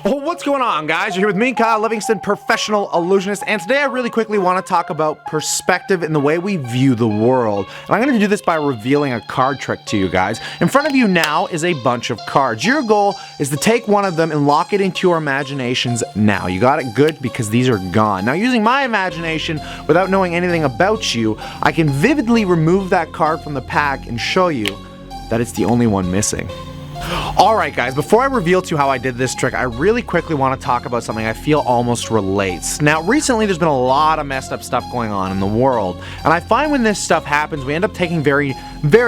Oh, what's going on, guys? You're here with me, Kyle Livingston, professional illusionist, and today I really quickly want to talk about perspective and the way we view the world. And I'm going to do this by revealing a card trick to you guys. In front of you now is a bunch of cards. Your goal is to take one of them and lock it into your imaginations now. You got it? Good, because these are gone. Now, using my imagination, without knowing anything about you, I can vividly remove that card from the pack and show you that it's the only one missing. Alright guys, before I reveal to you how I did this trick, I really quickly want to talk about something I feel almost relates. Now, recently there's been a lot of messed up stuff going on in the world, and I find when this stuff happens, we end up taking very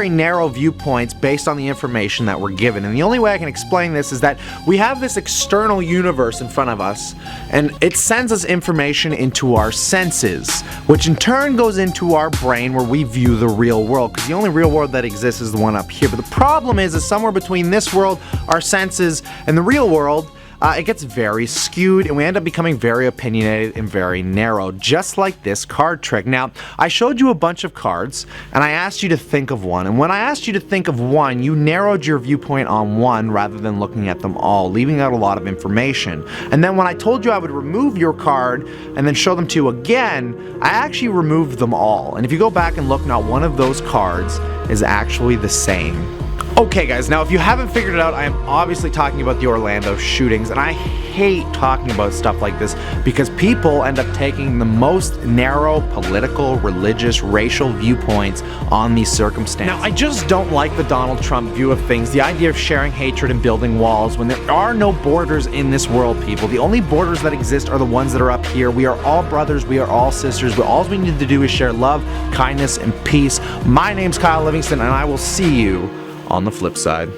narrow viewpoints based on the information that we're given. And the only way I can explain this is that we have this external universe in front of us, and it sends us information into our senses, which in turn goes into our brain where we view the real world, because the only real world that exists is the one up here. But the problem is somewhere between this world, our senses, and the real world, it gets very skewed, and we end up becoming very opinionated and very narrow, just like this card trick. Now, I showed you a bunch of cards, and I asked you to think of one, and when I asked you to think of one, you narrowed your viewpoint on one rather than looking at them all, leaving out a lot of information. And then when I told you I would remove your card and then show them to you again, I actually removed them all. And if you go back and look, not one of those cards is actually the same. Okay guys, now if you haven't figured it out, I am obviously talking about the Orlando shootings, and I hate talking about stuff like this because people end up taking the most narrow political, religious, racial viewpoints on these circumstances. Now, I just don't like the Donald Trump view of things, the idea of sharing hatred and building walls when there are no borders in this world, people. The only borders that exist are the ones that are up here. We are all brothers, we are all sisters, but all we need to do is share love, kindness, and peace. My name's Kyle Livingston, and I will see you on the flip side.